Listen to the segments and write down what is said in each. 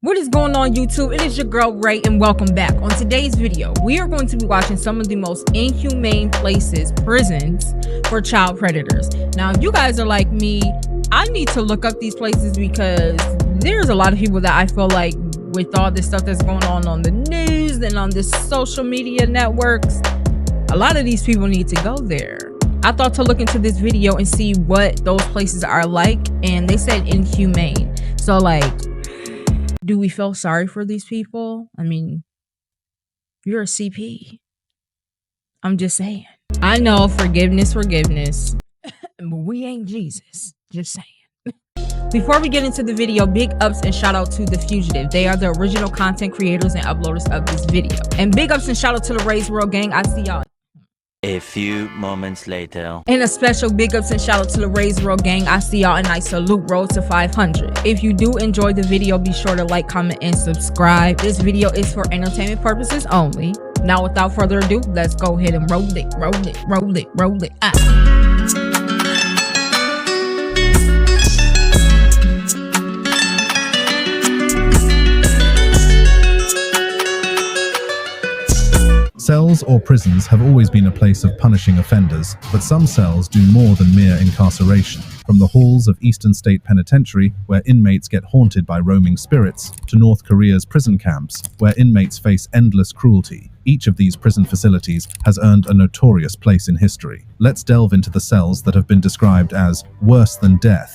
What is going on, YouTube? It is your girl Ray, and welcome back. On today's video, we are going to be watching some of the most inhumane prisons for child predators. Now, if you guys are like me, I need to look up these places because there's a lot of people that I feel like, with all this stuff that's going on the news and on the social media networks, a lot of these people need to go there. I thought to look into this video and see what those places are like, and they said inhumane. So like, do we feel sorry for these people? I mean, you're a CP. I'm just saying. I know, forgiveness, but we ain't Jesus. Just saying. Before we get into the video, big ups and shout out to The Fugitive. They are the original content creators and uploaders of this video. And big ups and shout out to the Ray's World Gang. I see y'all. A few moments later. And a special big ups and shout out to the Ray's World Gang. I see y'all, and I salute road to 500. If you do enjoy the video, be sure to like, comment, and subscribe. This video is for entertainment purposes only. Now, without further ado, let's go ahead and roll it. Cells or prisons have always been a place of punishing offenders, but some cells do more than mere incarceration. From the halls of Eastern State Penitentiary, where inmates get haunted by roaming spirits, to North Korea's prison camps, where inmates face endless cruelty. Each of these prison facilities has earned a notorious place in history. Let's delve into the cells that have been described as worse than death.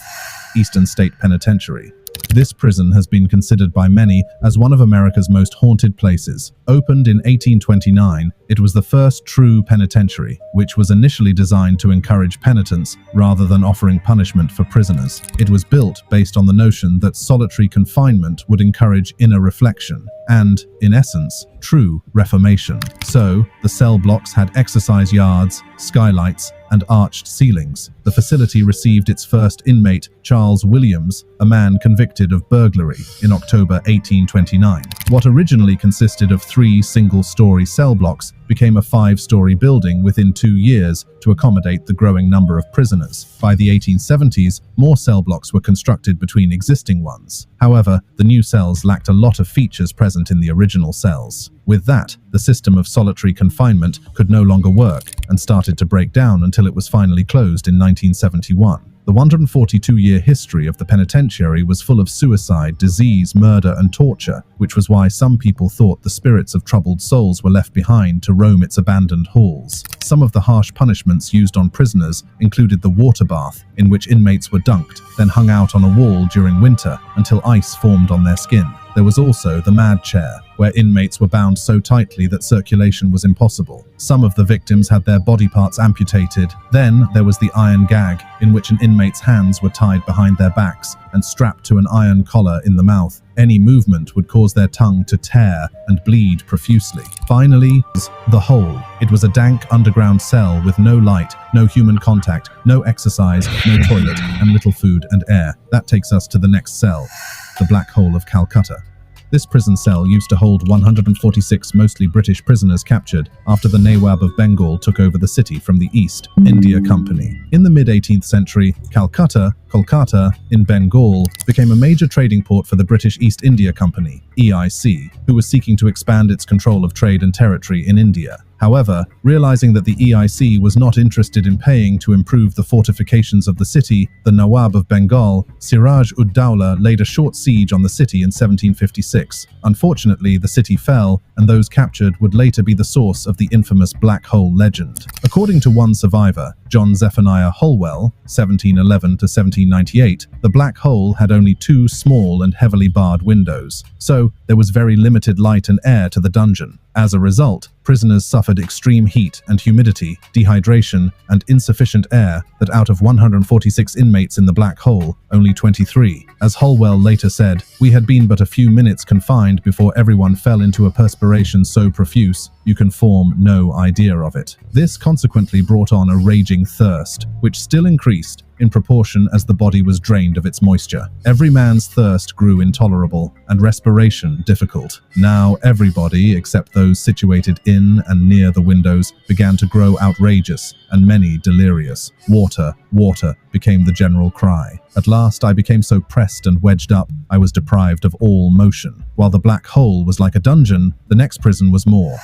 Eastern State Penitentiary. This prison has been considered by many as one of America's most haunted places. Opened in 1829, it was the first true penitentiary, which was initially designed to encourage penitence rather than offering punishment for prisoners. It was built based on the notion that solitary confinement would encourage inner reflection and, in essence, true reformation. So, the cell blocks had exercise yards, skylights, and arched ceilings. The facility received its first inmate, Charles Williams, a man convicted of burglary, in October 1829. What originally consisted of 3 single-story cell blocks became a 5-story building within 2 years to accommodate the growing number of prisoners. By the 1870s, more cell blocks were constructed between existing ones. However, the new cells lacked a lot of features present in the original cells. With that, the system of solitary confinement could no longer work and started to break down until it was finally closed in 1971. The 142-year history of the penitentiary was full of suicide, disease, murder, and torture, which was why some people thought the spirits of troubled souls were left behind to roam its abandoned halls. Some of the harsh punishments used on prisoners included the water bath, in which inmates were dunked, then hung out on a wall during winter until ice formed on their skin. There was also the mad chair, where inmates were bound so tightly that circulation was impossible. Some of the victims had their body parts amputated. Then there was the iron gag, in which an inmate's hands were tied behind their backs and strapped to an iron collar in the mouth. Any movement would cause their tongue to tear and bleed profusely. Finally, the hole. It was a dank underground cell with no light, no human contact, no exercise, no toilet, and little food and air. That takes us to the next cell, the Black Hole of Calcutta. This prison cell used to hold 146 mostly British prisoners captured after the Nawab of Bengal took over the city from the East India Company. In the mid-18th century, Kolkata in Bengal became a major trading port for the British East India Company, EIC, who was seeking to expand its control of trade and territory in India. However, realizing that the EIC was not interested in paying to improve the fortifications of the city, the Nawab of Bengal, Siraj-ud-Dowlah, laid a short siege on the city in 1756. Unfortunately, the city fell, and those captured would later be the source of the infamous Black Hole legend. According to one survivor, John Zephaniah Holwell, 1711 to 1798, the Black Hole had only 2 small and heavily barred windows, so there was very limited light and air to the dungeon. As a result, prisoners suffered extreme heat and humidity, dehydration, and insufficient air that out of 146 inmates in the Black Hole, only 23. As Holwell later said, "We had been but a few minutes confined before everyone fell into a perspiration so profuse, you can form no idea of it." This consequently brought on a raging thirst, which still increased in proportion as the body was drained of its moisture. Every man's thirst grew intolerable, and respiration difficult. Now everybody, except those situated in and near the windows, began to grow outrageous, and many delirious. Water, water, became the general cry. At last I became so pressed and wedged up, I was deprived of all motion. While the black hole was like a dungeon, the next prison was more.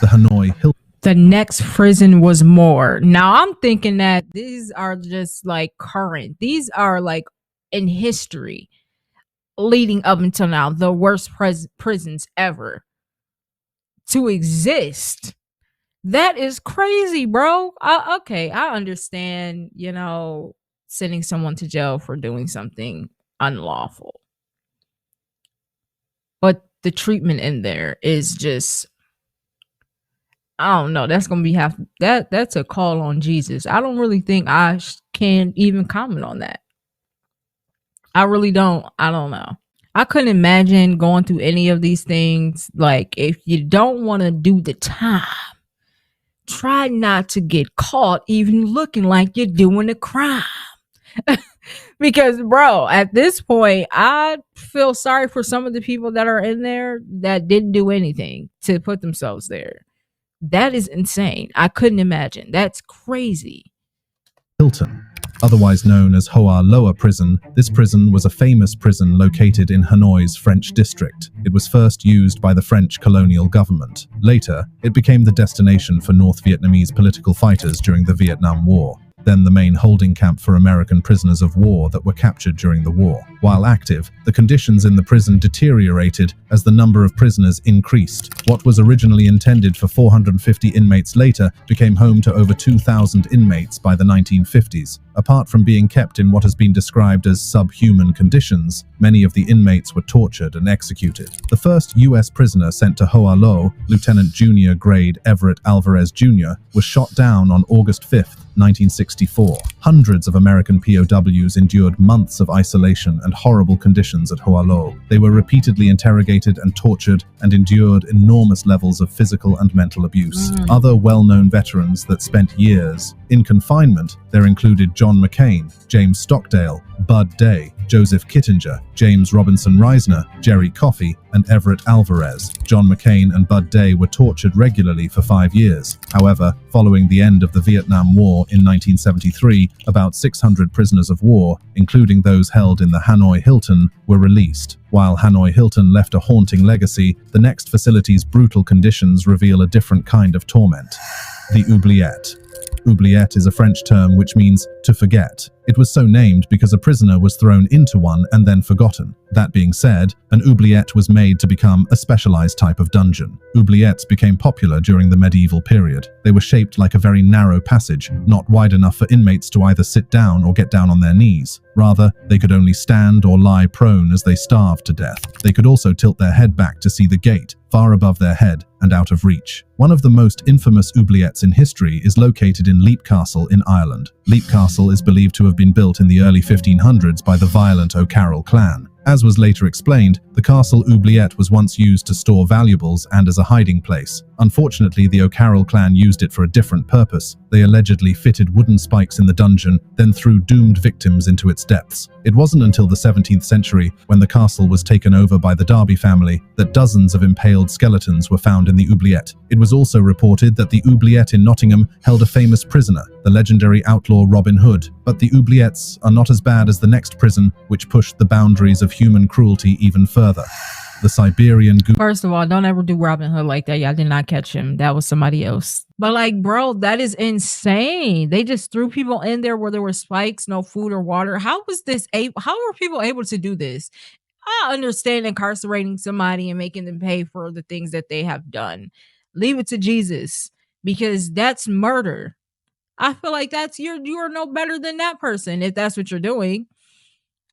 The Hanoi Hilton. The next prison was more. Now I'm thinking that these are just like current. These are like in history leading up until now, the worst prisons ever to exist. That is crazy, bro. Okay, I understand, sending someone to jail for doing something unlawful. But the treatment in there is just, I don't know. That's gonna be that's a call on Jesus. I don't really think I can even comment on that. I really don't. I don't know. I couldn't imagine going through any of these things. Like, if you don't want to do the time, try not to get caught even looking like you're doing a crime. Because, bro, at this point, I feel sorry for some of the people that are in there that didn't do anything to put themselves there. That is insane. I couldn't imagine. That's crazy. Hilton, otherwise known as Hoa Loa Prison, this prison was a famous prison located in Hanoi's French district. It was first used by the French colonial government. Later, it became the destination for North Vietnamese political fighters during the Vietnam War. Then the main holding camp for American prisoners of war that were captured during the war. While active, the conditions in the prison deteriorated as the number of prisoners increased. What was originally intended for 450 inmates later became home to over 2,000 inmates by the 1950s. Apart from being kept in what has been described as subhuman conditions, many of the inmates were tortured and executed. The first U.S. prisoner sent to Hoa Lo, Lieutenant Junior Grade Everett Alvarez Jr., was shot down on August 5th, 1964. Hundreds of American POWs endured months of isolation and horrible conditions at Hoa Lo. They were repeatedly interrogated and tortured and endured enormous levels of physical and mental abuse. Other well-known veterans that spent years in confinement, there included John McCain, James Stockdale, Bud Day, Joseph Kittinger, James Robinson Reisner, Jerry Coffey, and Everett Alvarez. John McCain and Bud Day were tortured regularly for 5 years. However, following the end of the Vietnam War in 1973, about 600 prisoners of war, including those held in the Hanoi Hilton, were released. While Hanoi Hilton left a haunting legacy, the next facility's brutal conditions reveal a different kind of torment. The oubliette. Oubliette is a French term which means to forget. It was so named because a prisoner was thrown into one and then forgotten. That being said, an oubliette was made to become a specialized type of dungeon. Oubliettes became popular during the medieval period. They were shaped like a very narrow passage, not wide enough for inmates to either sit down or get down on their knees. Rather, they could only stand or lie prone as they starved to death. They could also tilt their head back to see the gate, far above their head and out of reach. One of the most infamous oubliettes in history is located in Leap Castle in Ireland. Leap Castle is believed to have been built in the early 1500s by the violent O'Carroll clan. As was later explained, the castle oubliette was once used to store valuables and as a hiding place. Unfortunately, the O'Carroll clan used it for a different purpose. They allegedly fitted wooden spikes in the dungeon, then threw doomed victims into its depths. It wasn't until the 17th century, when the castle was taken over by the Derby family, that dozens of impaled skeletons were found in the oubliette. It was also reported that the oubliette in Nottingham held a famous prisoner, the legendary outlaw Robin Hood. But the oubliettes are not as bad as the next prison, which pushed the boundaries of human cruelty even further. The Siberian Goose. First of all, don't ever do Robin Hood like that. Y'all did not catch him. That was somebody else. But like, bro, that is insane. They just threw people in there where there were spikes, no food or water. How were people able to do this? I understand incarcerating somebody and making them pay for the things that they have done. Leave it to Jesus, because that's murder. I feel like you are no better than that person if that's what you're doing.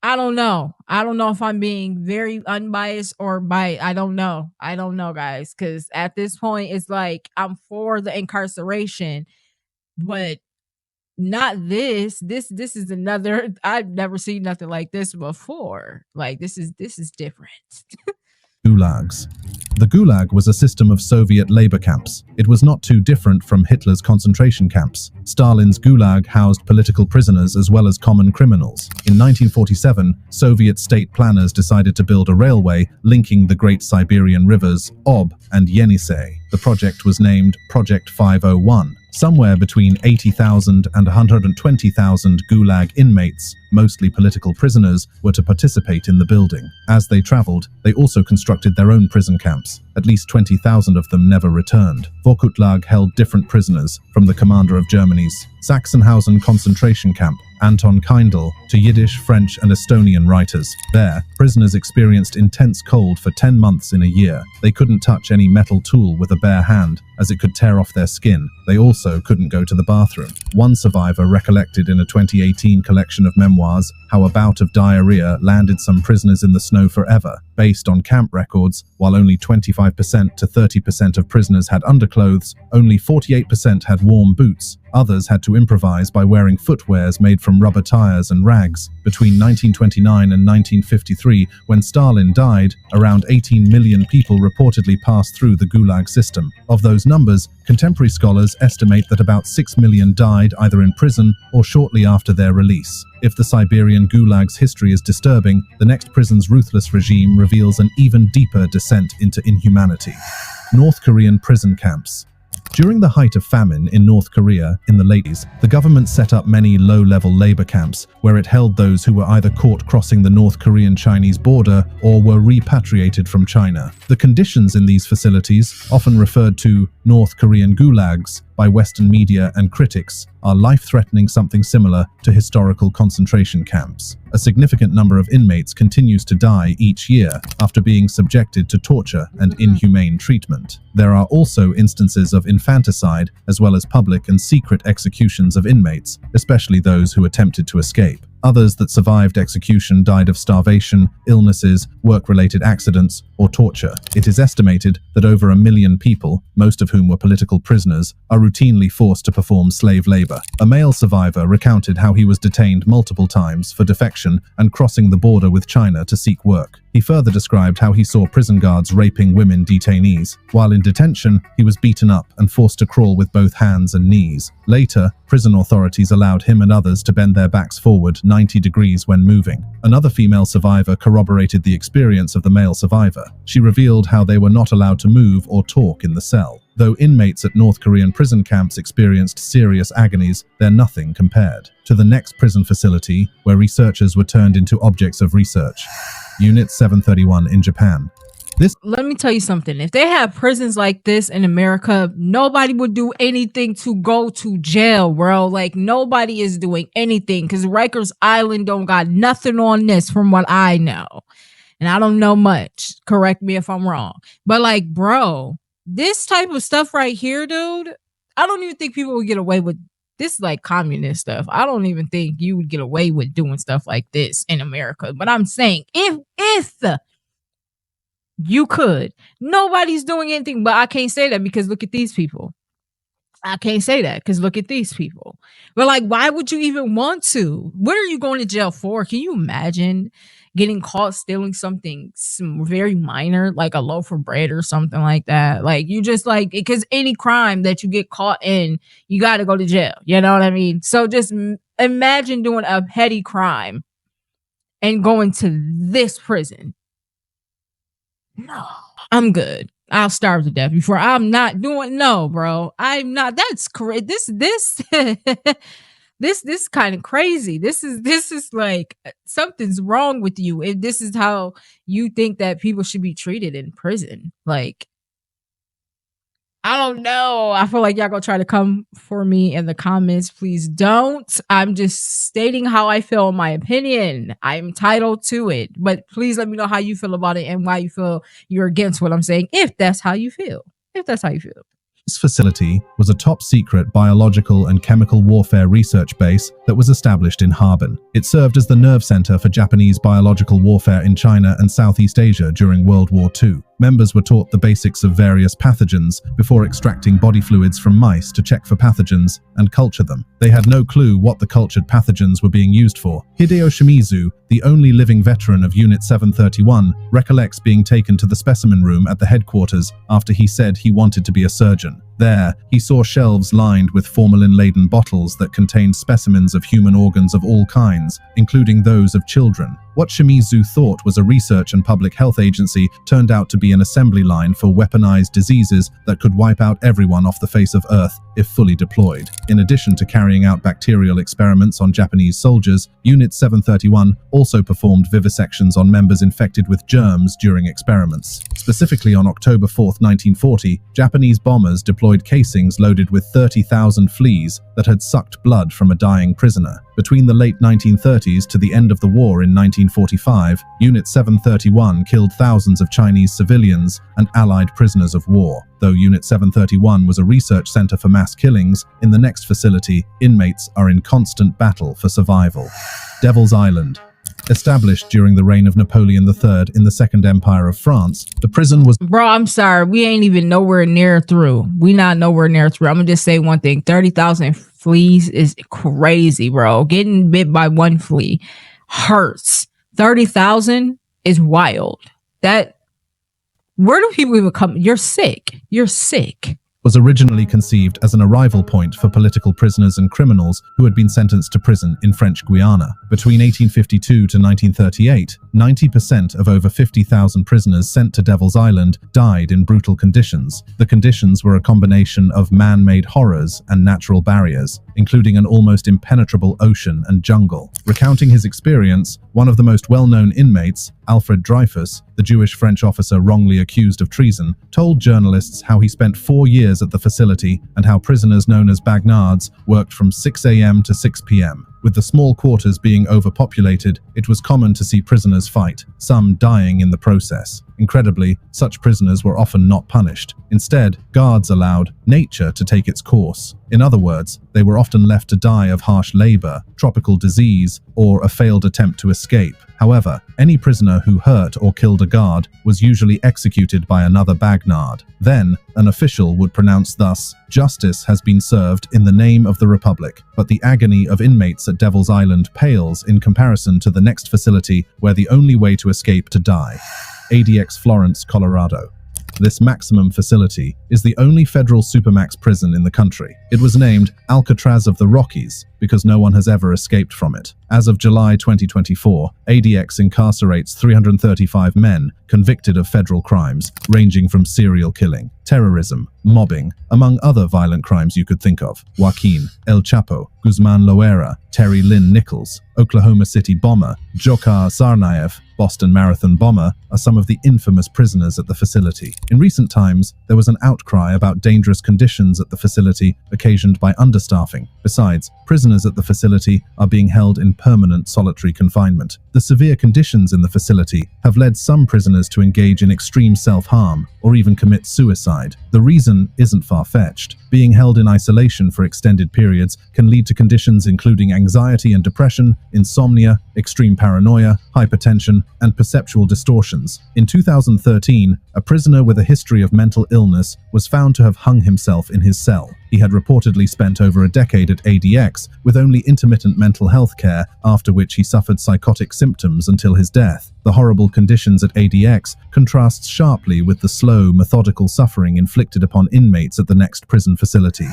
I don't know. I don't know if I'm being very unbiased or biased. I don't know. I don't know, guys. Because at this point, it's like I'm for the incarceration, but not this. This is another. I've never seen nothing like this before. Like this is different. Gulags. The Gulag was a system of Soviet labor camps. It was not too different from Hitler's concentration camps. Stalin's Gulag housed political prisoners as well as common criminals. In 1947, Soviet state planners decided to build a railway linking the Great Siberian rivers Ob and Yenisei. The project was named Project 501. Somewhere between 80,000 and 120,000 Gulag inmates, mostly political prisoners, were to participate in the building. As they traveled, they also constructed their own prison camps. At least 20,000 of them never returned. Vorkutlag held different prisoners, from the commander of Germany's Sachsenhausen concentration camp, Anton Kindl, to Yiddish, French, and Estonian writers. There, prisoners experienced intense cold for 10 months in a year. They couldn't touch any metal tool with a bare hand, as it could tear off their skin. They also couldn't go to the bathroom. One survivor recollected in a 2018 collection of memoirs how a bout of diarrhea landed some prisoners in the snow forever. Based on camp records, while only 25% to 30% of prisoners had underclothes, only 48% had warm boots. Others had to improvise by wearing footwears made from rubber tires and rags. Between 1929 and 1953, when Stalin died, around 18 million people reportedly passed through the Gulag system. Of those numbers, contemporary scholars estimate that about 6 million died either in prison or shortly after their release. If the Siberian Gulag's history is disturbing, the next prison's ruthless regime reveals an even deeper descent into inhumanity. North Korean prison camps. During the height of famine in North Korea in the late 80s, the government set up many low-level labor camps where it held those who were either caught crossing the North Korean-Chinese border or were repatriated from China. The conditions in these facilities, often referred to North Korean gulags by Western media and critics, are life-threatening, something similar to historical concentration camps. A significant number of inmates continues to die each year after being subjected to torture and inhumane treatment. There are also instances of infanticide, as well as public and secret executions of inmates, especially those who attempted to escape. Others that survived execution died of starvation, illnesses, work-related accidents, or torture. It is estimated that over 1 million people, most of whom were political prisoners, are routinely forced to perform slave labor. A male survivor recounted how he was detained multiple times for defection and crossing the border with China to seek work. He further described how he saw prison guards raping women detainees. While in detention, he was beaten up and forced to crawl with both hands and knees. Later, prison authorities allowed him and others to bend their backs forward 90 degrees when moving. Another female survivor corroborated the experience of the male survivor. She revealed how they were not allowed to move or talk in the cell. Though inmates at North Korean prison camps experienced serious agonies, they're nothing compared to the next prison facility, where researchers were turned into objects of research. Unit 731 in Japan. Let me tell you something. If they had prisons like this in America, nobody would do anything to go to jail, bro. Like, nobody is doing anything because Rikers Island don't got nothing on this from what I know. And I don't know much. Correct me if I'm wrong. But like, bro, this type of stuff right here, dude, I don't even think people would get away with this, like communist stuff. I don't even think you would get away with doing stuff like this in America. But I'm saying if you could, nobody's doing anything. But I can't say that because look at these people. I can't say that because look at these people. But like, why would you even want to? What are you going to jail for? Can you imagine getting caught stealing something very minor, like a loaf of bread or something like that? Like, you just like, because any crime that you get caught in, you got to go to jail. You know what I mean? So just imagine doing a petty crime and going to this prison. No, I'm good. I'll starve to death before I'm not doing. No, bro, I'm not. That's crazy. This kind of crazy. This is like something's wrong with you if this is how you think that people should be treated in prison. Like, I don't know. I feel like y'all gonna try to come for me in the comments. Please don't. I'm just stating how I feel, my opinion. I'm entitled to it. But please let me know how you feel about it and why you feel you're against what I'm saying, if that's how you feel. If that's how you feel. This facility was a top-secret biological and chemical warfare research base that was established in Harbin. It served as the nerve center for Japanese biological warfare in China and Southeast Asia during World War II. Members were taught the basics of various pathogens before extracting body fluids from mice to check for pathogens and culture them. They had no clue what the cultured pathogens were being used for. Hideo Shimizu, the only living veteran of Unit 731, recollects being taken to the specimen room at the headquarters after he said he wanted to be a surgeon. There, he saw shelves lined with formalin-laden bottles that contained specimens of human organs of all kinds, including those of children. What Shimizu thought was a research and public health agency turned out to be an assembly line for weaponized diseases that could wipe out everyone off the face of Earth if fully deployed. In addition to carrying out bacterial experiments on Japanese soldiers, Unit 731 also performed vivisections on members infected with germs during experiments. Specifically on October 4, 1940, Japanese bombers deployed casings loaded with 30,000 fleas that had sucked blood from a dying prisoner. Between the late 1930s to the end of the war in 1945, Unit 731 killed thousands of Chinese civilians and Allied prisoners of war. Though Unit 731 was a research center for mass killings, in the next facility, inmates are in constant battle for survival. Devil's Island. Established during the reign of Napoleon III in the Second Empire of France, the prison was— Bro, I'm sorry. We ain't even nowhere near through. We not nowhere near through. I'm going to just say one thing. 30,000 fleas is crazy, bro. Getting bit by one flea hurts. 30,000 is wild. Where do people even come? You're sick. You're sick. Was originally conceived as an arrival point for political prisoners and criminals who had been sentenced to prison in French Guiana. Between 1852 to 1938, 90% of over 50,000 prisoners sent to Devil's Island died in brutal conditions. The conditions were a combination of man-made horrors and natural barriers, including an almost impenetrable ocean and jungle. Recounting his experience, one of the most well-known inmates, Alfred Dreyfus, the Jewish French officer wrongly accused of treason, told journalists how he spent 4 years at the facility and how prisoners known as bagnards worked from 6 a.m. to 6 p.m. With the small quarters being overpopulated, it was common to see prisoners fight, some dying in the process. Incredibly, such prisoners were often not punished. Instead, guards allowed nature to take its course. In other words, they were often left to die of harsh labor, tropical disease, or a failed attempt to escape. However, any prisoner who hurt or killed a guard was usually executed by another bagnard. Then, an official would pronounce thus, "Justice has been served in the name of the Republic." But the agony of inmates at Devil's Island pales in comparison to the next facility where the only way to escape to die. ADX Florence, Colorado. This maximum facility is the only federal supermax prison in the country. It was named Alcatraz of the Rockies because no one has ever escaped from it. As of July 2024, ADX incarcerates 335 men convicted of federal crimes, ranging from serial killing, terrorism, mobbing, among other violent crimes you could think of. Joaquin, El Chapo, Guzman Loera, Terry Lynn Nichols, Oklahoma City bomber, Dzhokhar Tsarnaev, Boston Marathon bomber are some of the infamous prisoners at the facility. In recent times, there was an outcry about dangerous conditions at the facility occasioned by understaffing. Besides, prisoners at the facility are being held in permanent solitary confinement. The severe conditions in the facility have led some prisoners to engage in extreme self-harm or even commit suicide. The reason isn't far-fetched. Being held in isolation for extended periods can lead to conditions including anxiety and depression, insomnia, extreme paranoia, hypertension, and perceptual distortions. In 2013, a prisoner with a history of mental illness was found to have hung himself in his cell. He had reportedly spent over a decade at ADX with only intermittent mental health care, after which he suffered psychotic symptoms until his death. The horrible conditions at ADX contrasts sharply with the slow, methodical suffering inflicted upon inmates at the next prison facility.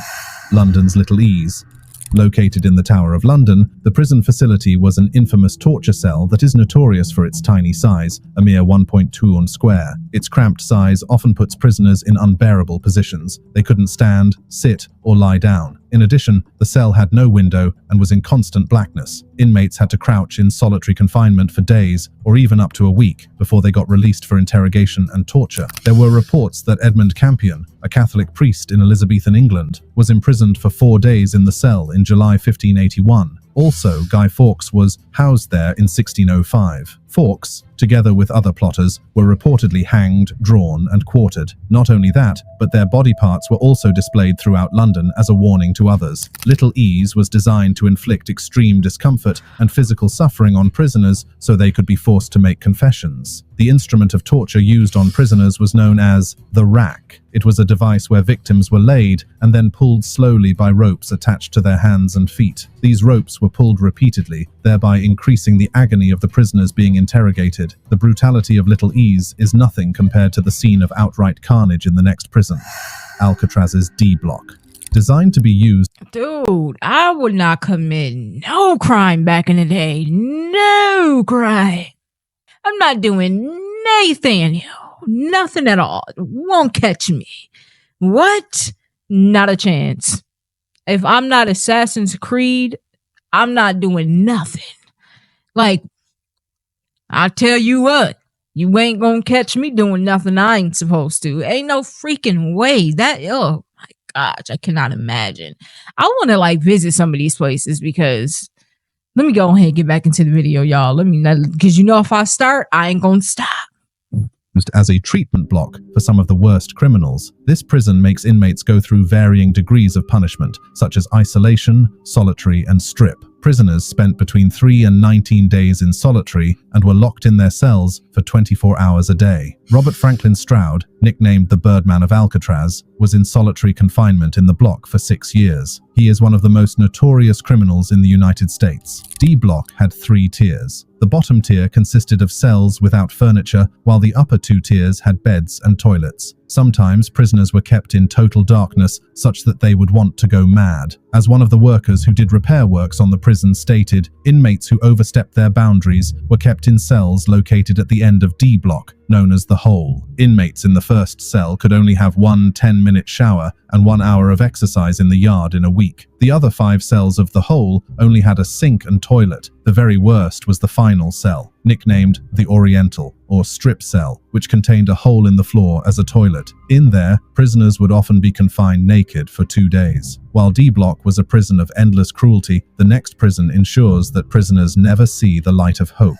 London's Little Ease. Located in the Tower of London, the prison facility was an infamous torture cell that is notorious for its tiny size, a mere 1.2 square. Its cramped size often puts prisoners in unbearable positions. They couldn't stand, sit, or lie down. In addition, the cell had no window and was in constant blackness. Inmates had to crouch in solitary confinement for days, or even up to a week, before they got released for interrogation and torture. There were reports that Edmund Campion, a Catholic priest in Elizabethan England, was imprisoned for 4 days in the cell in July 1581. Also, Guy Fawkes was housed there in 1605. Fawkes, together with other plotters, were reportedly hanged, drawn, and quartered. Not only that, but their body parts were also displayed throughout London as a warning to others. Little Ease was designed to inflict extreme discomfort and physical suffering on prisoners so they could be forced to make confessions. The instrument of torture used on prisoners was known as the rack. It was a device where victims were laid and then pulled slowly by ropes attached to their hands and feet. These ropes were pulled repeatedly, thereby increasing the agony of the prisoners being interrogated. The brutality of Little Ease is nothing compared to the scene of outright carnage in the next prison, Alcatraz's D block. Designed to be used... Dude, I would not commit no crime back in the day. No crime. I'm not doing Nathaniel. Nothing at all. Won't catch me. What? Not a chance. If I'm not Assassin's Creed, I'm not doing nothing. Like, I tell you what, you ain't gonna catch me doing nothing I ain't supposed to. Ain't no freaking way. That, oh my gosh, I cannot imagine. I want to like visit some of these places because let me go ahead and get back into the video, y'all. Because you know, if I start, I ain't gonna stop. As a treatment block for some of the worst criminals. This prison makes inmates go through varying degrees of punishment, such as isolation, solitary, and strip. Prisoners spent between 3 and 19 days in solitary and were locked in their cells for 24 hours a day. Robert Franklin Stroud, nicknamed the Birdman of Alcatraz, was in solitary confinement in the block for 6 years. He is one of the most notorious criminals in the United States. D block had 3 tiers. The bottom tier consisted of cells without furniture, while the upper 2 tiers had beds and toilets. Sometimes prisoners were kept in total darkness, such that they would want to go mad. As one of the workers who did repair works on the prison stated, inmates who overstepped their boundaries were kept in cells located at the end of D block, known as the hole. Inmates in the first cell could only have 1 10-minute shower and 1 hour of exercise in the yard in a week. The other 5 cells of the hole only had a sink and toilet. The very worst was the final cell, nicknamed the Oriental, or strip cell, which contained a hole in the floor as a toilet. In there, prisoners would often be confined naked for 2 days. While D block was a prison of endless cruelty, the next prison ensures that prisoners never see the light of hope.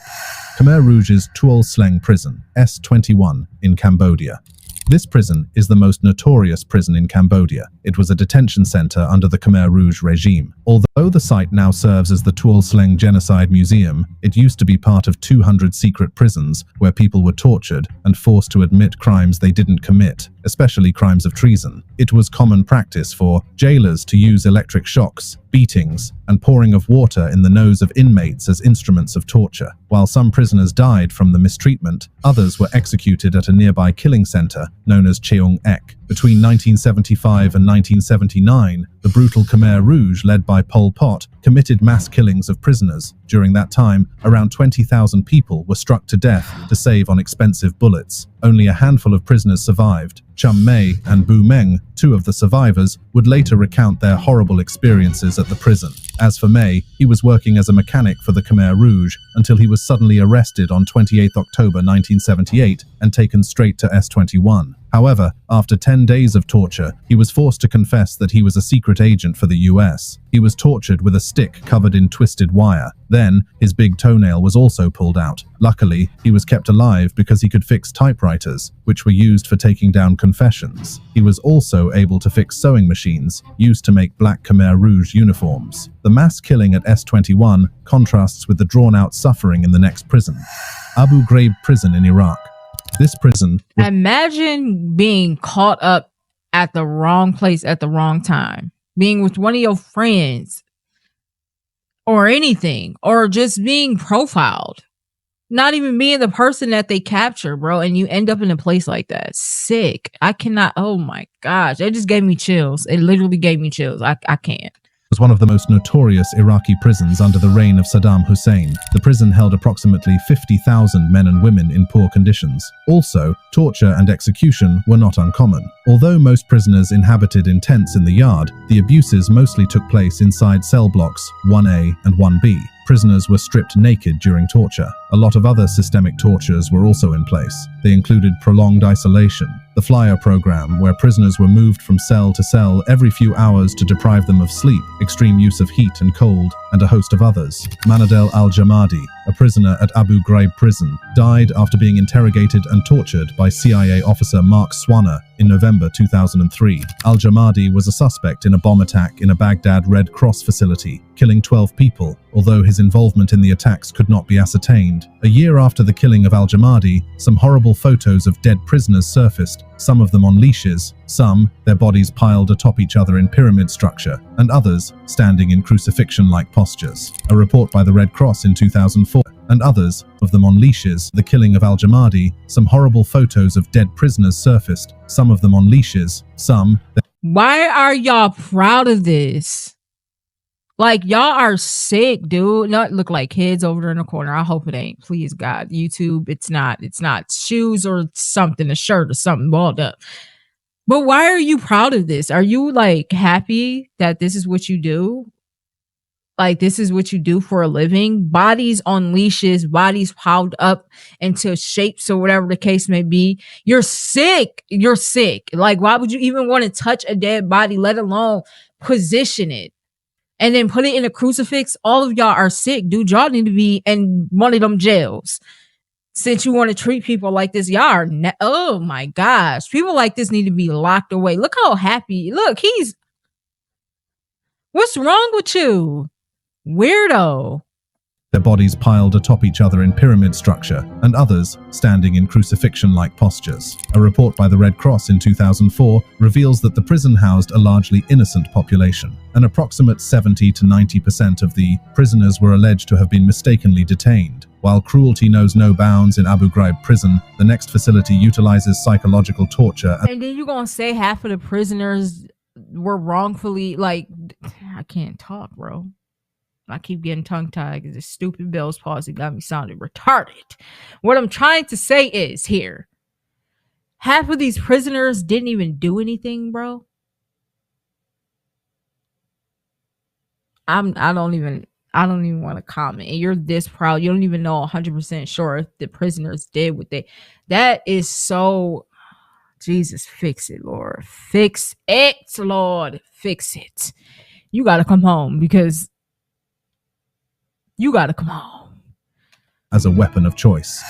Khmer Rouge's Tuol Sleng Prison, S21, in Cambodia. This prison is the most notorious prison in Cambodia. It was a detention center under the Khmer Rouge regime. Although the site now serves as the Tuol Sleng Genocide Museum, it used to be part of 200 secret prisons where people were tortured and forced to admit crimes they didn't commit, especially crimes of treason. It was common practice for jailers to use electric shocks, beatings, and pouring of water in the nose of inmates as instruments of torture. While some prisoners died from the mistreatment, others were executed at a nearby killing center known as Cheong Ek. Between 1975 and 1979, the brutal Khmer Rouge, led by Pol Pot, committed mass killings of prisoners. During that time, around 20,000 people were struck to death to save on expensive bullets. Only a handful of prisoners survived. Chum Mei and Bu Meng, 2 of the survivors, would later recount their horrible experiences at the prison. As for Mei, he was working as a mechanic for the Khmer Rouge until he was suddenly arrested on 28 October 1978 and taken straight to S21. However, after 10 days of torture, he was forced to confess that he was a secret agent for the US. He was tortured with a stick covered in twisted wire. Then, his big toenail was also pulled out. Luckily, he was kept alive because he could fix typewriters, which were used for taking down confessions. He was also able to fix sewing machines, used to make black Khmer Rouge uniforms. The mass killing at S21 contrasts with the drawn-out suffering in the next prison, Abu Ghraib prison in Iraq. This prison... Imagine being caught up at the wrong place at the wrong time. Being with one of your friends. Or anything. Or just being profiled. Not even being the person that they capture, bro. And you end up in a place like that. Sick. I cannot... Oh my gosh. It just gave me chills. It literally gave me chills. I can't. Was one of the most notorious Iraqi prisons under the reign of Saddam Hussein. The prison held approximately 50,000 men and women in poor conditions. Also, torture and execution were not uncommon. Although most prisoners inhabited in tents in the yard, the abuses mostly took place inside cell blocks 1A and 1B. Prisoners were stripped naked during torture. A lot of other systemic tortures were also in place. They included prolonged isolation, the flyer program, where prisoners were moved from cell to cell every few hours to deprive them of sleep, extreme use of heat and cold, and a host of others. Manadel al-Jamadi, a prisoner at Abu Ghraib prison, died after being interrogated and tortured by CIA officer Mark Swanner in November 2003. Al-Jamadi was a suspect in a bomb attack in a Baghdad Red Cross facility, killing 12 people, although his involvement in the attacks could not be ascertained. A year after the killing of Al-Jamadi, some horrible photos of dead prisoners surfaced, some of them on leashes, some, their bodies piled atop each other in pyramid structure, and others, standing in crucifixion-like postures. A report by the Red Cross in 2004, and others, of them on leashes. The killing of Al-Jamadi, some horrible photos of dead prisoners surfaced, some of them on leashes, some... Why are y'all proud of this? Like, y'all are sick, dude. Not look like kids over there in the corner. I hope it ain't. Please, God. YouTube, it's not. It's not shoes or something, a shirt or something balled up. But why are you proud of this? Are you, like, happy that this is what you do? Like, this is what you do for a living? Bodies on leashes, bodies piled up into shapes or whatever the case may be. You're sick. You're sick. Like, why would you even want to touch a dead body, let alone position it and then put it in a crucifix? All of y'all are sick, dude. Y'all need to be in one of them jails. Since you want to treat people like this, y'all are oh my gosh. People like this need to be locked away. Look how happy. Look, what's wrong with you? Weirdo. Their bodies piled atop each other in pyramid structure, and others standing in crucifixion-like postures. A report by the Red Cross in 2004 reveals that the prison housed a largely innocent population. An approximate 70 to 90% of the prisoners were alleged to have been mistakenly detained. While cruelty knows no bounds in Abu Ghraib prison, the next facility utilizes psychological torture. And then you're gonna say half of the prisoners were wrongfully, like, I can't talk, bro. I keep getting tongue-tied because this stupid Bell's palsy got me sounding retarded. What I'm trying to say is here, half of these prisoners didn't even do anything, bro. I don't even want to comment. And you're this proud. You don't even know 100% sure if the prisoners did what they. That is so. Jesus, fix it, Lord. Fix it, Lord. Fix it. You got to come home because. You gotta come home. As a weapon of choice.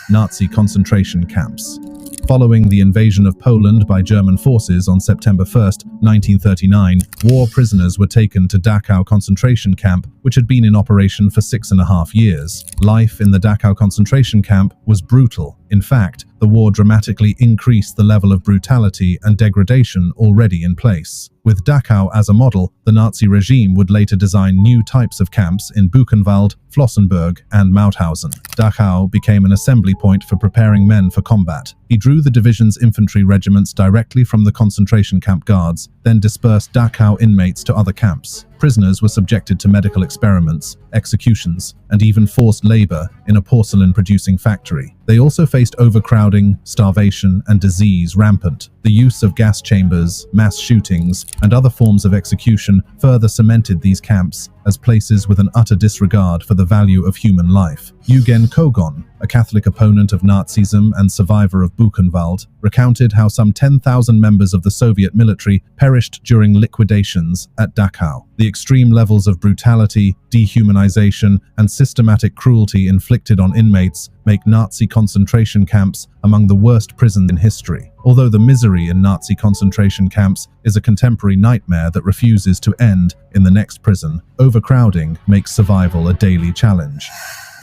Nazi concentration camps. Following the invasion of Poland by German forces on September 1st, 1939, war prisoners were taken to Dachau concentration camp, which had been in operation for 6.5 years. Life in the Dachau concentration camp was brutal. In fact, the war dramatically increased the level of brutality and degradation already in place. With Dachau as a model, the Nazi regime would later design new types of camps in Buchenwald, Flossenburg, and Mauthausen. Dachau became an assembly point for preparing men for combat. He drew the division's infantry regiments directly from the concentration camp guards, then dispersed Dachau inmates to other camps. Prisoners were subjected to medical experiments, executions, and even forced labor in a porcelain-producing factory. They also faced overcrowding, starvation, and disease rampant. The use of gas chambers, mass shootings, and other forms of execution further cemented these camps as places with an utter disregard for the value of human life. Eugen Kogon, a Catholic opponent of Nazism and survivor of Buchenwald, recounted how some 10,000 members of the Soviet military perished during liquidations at Dachau. The extreme levels of brutality, dehumanization, and systematic cruelty inflicted on inmates make Nazi concentration camps among the worst prisons in history. Although the misery in Nazi concentration camps is a contemporary nightmare that refuses to end in the next prison, overcrowding makes survival a daily challenge.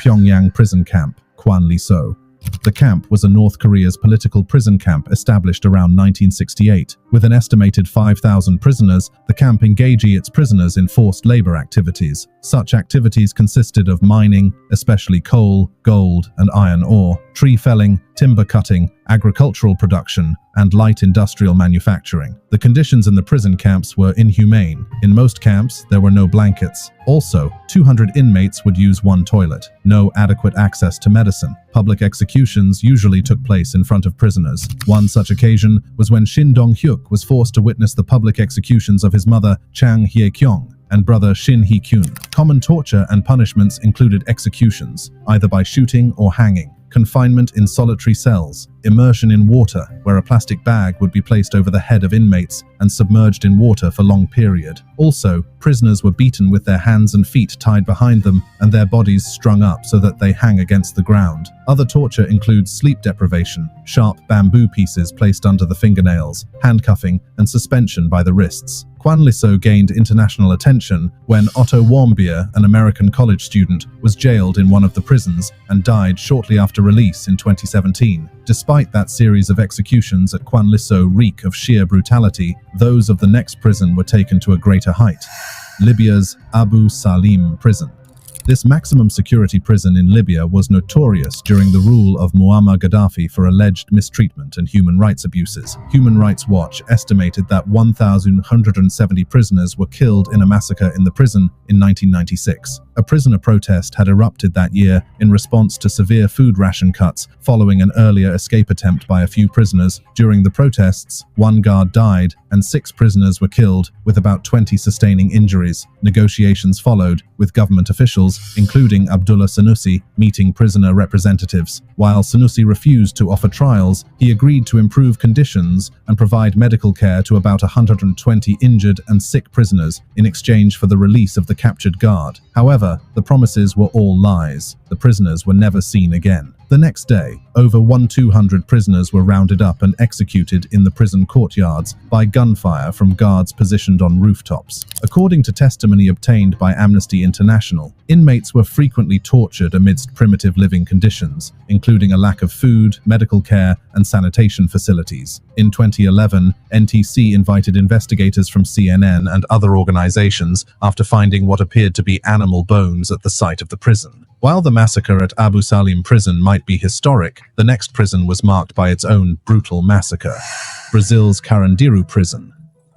Pyongyang prison camp, Kwanli-so. The camp was a North Korea's political prison camp established around 1968. With an estimated 5,000 prisoners, the camp engaged its prisoners in forced labor activities. Such activities consisted of mining, especially coal, gold, and iron ore, tree felling, timber cutting, agricultural production, and light industrial manufacturing. The conditions in the prison camps were inhumane. In most camps, there were no blankets. Also, 200 inmates would use one toilet. No adequate access to medicine. Public executions usually took place in front of prisoners. One such occasion was when Shin Dong-hyuk was forced to witness the public executions of his mother, Chang Hye-kyung, and brother Shin Hee-kyun. Common torture and punishments included executions, either by shooting or hanging. confinement in solitary cells, immersion in water, where a plastic bag would be placed over the head of inmates and submerged in water for long period. Also, prisoners were beaten with their hands and feet tied behind them and their bodies strung up so that they hang against the ground. Other torture includes sleep deprivation, sharp bamboo pieces placed under the fingernails, handcuffing, and suspension by the wrists. Kwanliso gained international attention when Otto Warmbier, an American college student, was jailed in one of the prisons and died shortly after release in 2017. Despite that series of executions at Kwanliso reek of sheer brutality, those of the next prison were taken to a greater height: Libya's Abu Salim prison. This maximum security prison in Libya was notorious during the rule of Muammar Gaddafi for alleged mistreatment and human rights abuses. Human Rights Watch estimated that 1,170 prisoners were killed in a massacre in the prison in 1996. A prisoner protest had erupted that year in response to severe food ration cuts following an earlier escape attempt by a few prisoners. During the protests, one guard died and 6 prisoners were killed, with about 20 sustaining injuries. Negotiations followed, with government officials, including Abdullah Sanusi, meeting prisoner representatives. While Sanusi refused to offer trials, he agreed to improve conditions and provide medical care to about 120 injured and sick prisoners in exchange for the release of the captured guard. However, the promises were all lies. The prisoners were never seen again. The next day, over 1,200 prisoners were rounded up and executed in the prison courtyards by gunfire from guards positioned on rooftops. According to testimony obtained by Amnesty International, inmates were frequently tortured amidst primitive living conditions, including a lack of food, medical care, and sanitation facilities. In 2011, NTC invited investigators from CNN and other organizations after finding what appeared to be animal bones at the site of the prison. While the massacre at Abu Salim prison might be historic, the next prison was marked by its own brutal massacre: Brazil's Carandiru prison.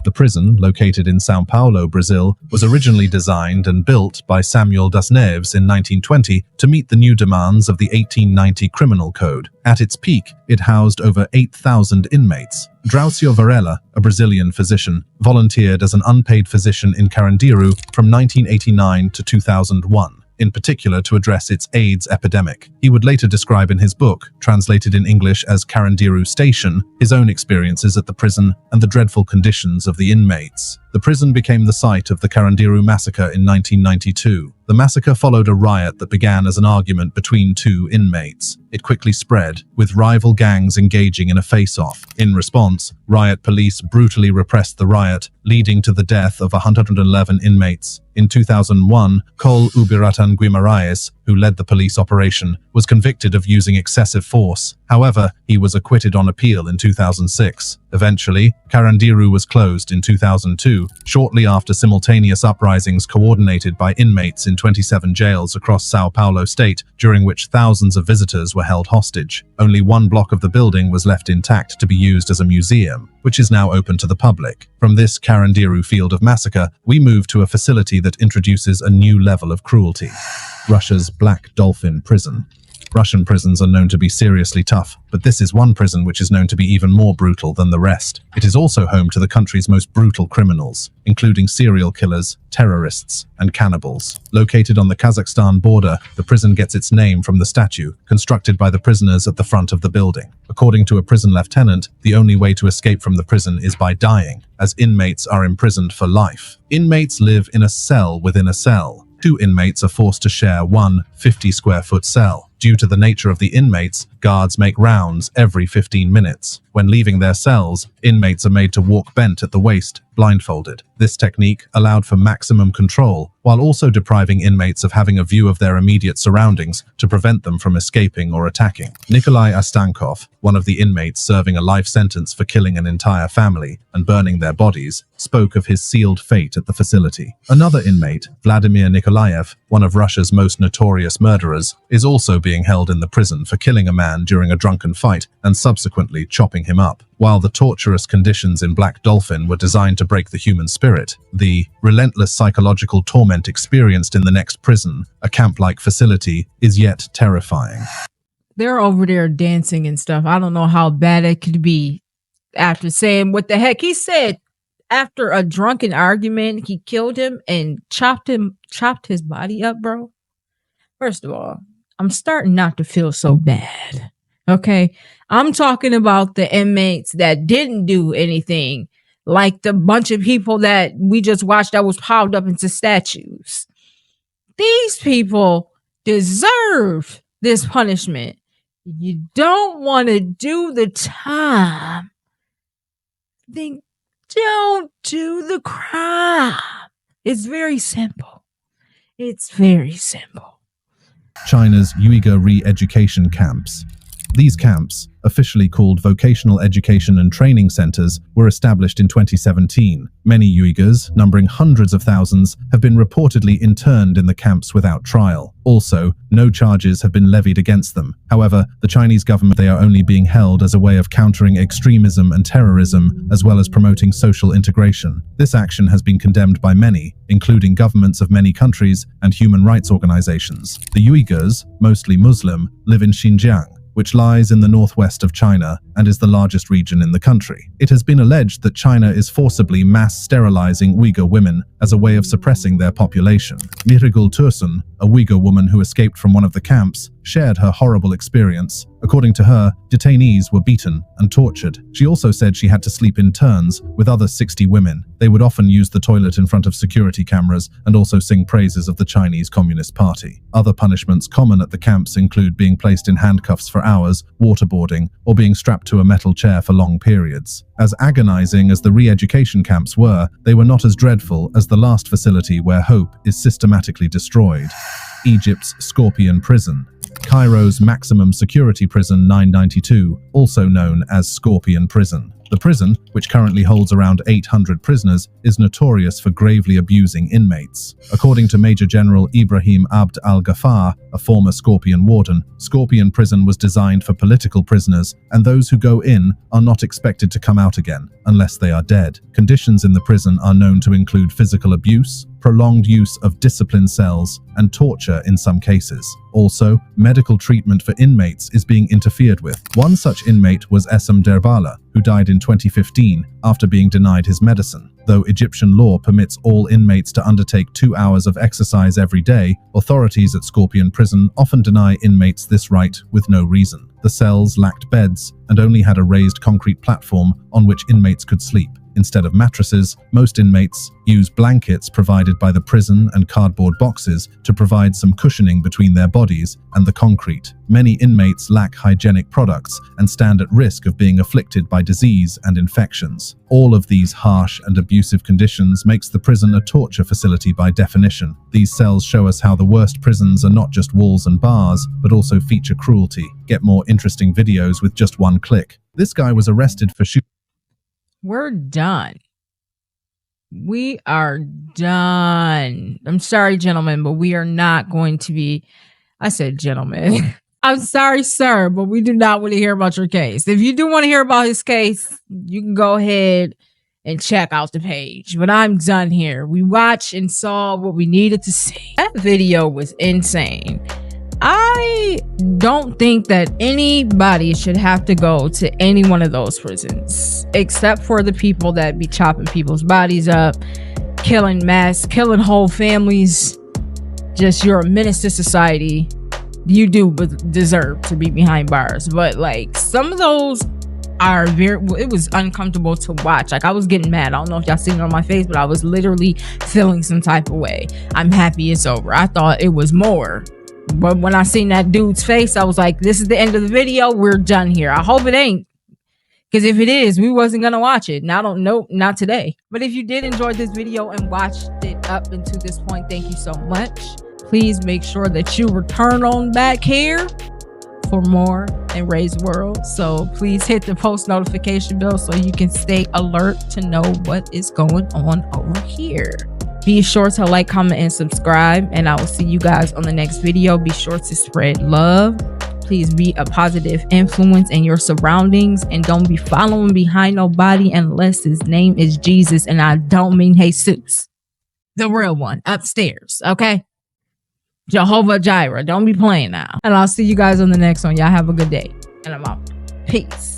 The prison, located in São Paulo, Brazil, was originally designed and built by Samuel das Neves in 1920 to meet the new demands of the 1890 Criminal Code. At its peak, it housed over 8,000 inmates. Drauzio Varela, a Brazilian physician, volunteered as an unpaid physician in Carandiru from 1989 to 2001. In particular to address its AIDS epidemic. He would later describe in his book, translated in English as Carandiru Station, his own experiences at the prison and the dreadful conditions of the inmates. The prison became the site of the Carandiru massacre in 1992. The massacre followed a riot that began as an argument between 2 inmates. It quickly spread, with rival gangs engaging in a face-off. In response, riot police brutally repressed the riot, leading to the death of 111 inmates. In 2001, Cole Ubiratan Guimarães, who led the police operation, was convicted of using excessive force. However, he was acquitted on appeal in 2006. Eventually, Carandiru was closed in 2002, shortly after simultaneous uprisings coordinated by inmates in 27 jails across São Paulo state, during which thousands of visitors were held hostage. Only one block of the building was left intact to be used as a museum, which is now open to the public. From this Carandiru field of massacre, we move to a facility that introduces a new level of cruelty: Russia's Black Dolphin prison. Russian prisons are known to be seriously tough, but this is one prison which is known to be even more brutal than the rest. It is also home to the country's most brutal criminals, including serial killers, terrorists, and cannibals. Located on the Kazakhstan border, the prison gets its name from the statue, constructed by the prisoners at the front of the building. According to a prison lieutenant, the only way to escape from the prison is by dying, as inmates are imprisoned for life. Inmates live in a cell within a cell. 2 inmates are forced to share one 50-square-foot cell. Due to the nature of the inmates, guards make rounds every 15 minutes. When leaving their cells, inmates are made to walk bent at the waist, blindfolded. This technique allowed for maximum control, while also depriving inmates of having a view of their immediate surroundings to prevent them from escaping or attacking. Nikolai Ostankov, one of the inmates serving a life sentence for killing an entire family and burning their bodies, spoke of his sealed fate at the facility. Another inmate, Vladimir Nikolaev, one of Russia's most notorious murderers, is also being held in the prison for killing a man during a drunken fight and subsequently chopping him up. While the torturous conditions in Black Dolphin were designed to break the human spirit, the relentless psychological torment experienced in the next prison, a camp-like facility, is yet terrifying. They're over there dancing and stuff. I don't know how bad it could be. After saying what the heck he said, after a drunken argument, he killed him and chopped his body up, bro. First of all, I'm starting not to feel so bad. Okay. I'm talking about the inmates that didn't do anything, like the bunch of people that we just watched that was piled up into statues. These people deserve this punishment. You don't want to do the time, then don't do the crime. It's very simple. It's very simple. China's Uyghur re-education camps. These camps, officially called Vocational Education and Training Centers, were established in 2017. Many Uyghurs, numbering hundreds of thousands, have been reportedly interned in the camps without trial. Also, no charges have been levied against them. However, the Chinese government, they are only being held as a way of countering extremism and terrorism, as well as promoting social integration. This action has been condemned by many, including governments of many countries and human rights organizations. The Uyghurs, mostly Muslim, live in Xinjiang, which lies in the northwest of China and is the largest region in the country. It has been alleged that China is forcibly mass sterilizing Uyghur women as a way of suppressing their population. Mirigul Tursun, a Uyghur woman who escaped from one of the camps, shared her horrible experience. According to her, detainees were beaten and tortured. She also said she had to sleep in turns with other 60 women. They would often use the toilet in front of security cameras and also sing praises of the Chinese Communist Party. Other punishments common at the camps include being placed in handcuffs for hours, waterboarding, or being strapped to a metal chair for long periods. As agonizing as the re-education camps were, they were not as dreadful as the last facility where hope is systematically destroyed. Egypt's Scorpion Prison. Cairo's maximum security prison 992, also known as Scorpion Prison. The prison, which currently holds around 800 prisoners, is notorious for gravely abusing inmates. According to Major General Ibrahim Abd al-Ghaffar, a former Scorpion warden, Scorpion Prison was designed for political prisoners, and those who go in are not expected to come out again, unless they are dead. Conditions in the prison are known to include physical abuse, prolonged use of discipline cells, and torture in some cases. Also, medical treatment for inmates is being interfered with. One such inmate was Essam Derbala, who died in 2015 after being denied his medicine. Though Egyptian law permits all inmates to undertake 2 hours of exercise every day, authorities at Scorpion Prison often deny inmates this right with no reason. The cells lacked beds and only had a raised concrete platform on which inmates could sleep. Instead of mattresses, most inmates use blankets provided by the prison and cardboard boxes to provide some cushioning between their bodies and the concrete. Many inmates lack hygienic products and stand at risk of being afflicted by disease and infections. All of these harsh and abusive conditions makes the prison a torture facility by definition. These cells show us how the worst prisons are not just walls and bars, but also feature cruelty. Get more interesting videos with just one click. This guy was arrested for shooting. We're done. We are done. I'm sorry, gentlemen, but we are not going to be. I said, gentlemen. I'm sorry, sir, but we do not want to hear about your case. If you do want to hear about his case, you can go ahead and check out the page. But I'm done here. We watched and saw what we needed to see. That video was insane. I don't think that anybody should have to go to any one of those prisons, except for the people that be chopping people's bodies up, killing whole families. Just, you're a menace to society. You do deserve to be behind bars. But like, some of those are it was uncomfortable to watch. Like, I was getting mad. I don't know if y'all seen it on my face, but I was literally feeling some type of way. I'm happy it's over. I thought it was more. But when I seen that dude's face, I was like, this is the end of the video. We're done here. I hope it ain't. Because if it is, we wasn't going to watch it. And I don't know, not today. But if you did enjoy this video and watched it up until this point, thank you so much. Please make sure that you return on back here for more and Ray's World. So please hit the post notification bell so you can stay alert to know what is going on over here. Be sure to like, comment, and subscribe, and I will see you guys on the next video. Be sure to spread love. Please be a positive influence in your surroundings, and don't be following behind nobody unless his name is Jesus, and I don't mean Jesus, the real one upstairs, okay? Jehovah Jireh. Don't be playing now. And I'll see you guys on the next one. Y'all have a good day, and I'm out. Peace.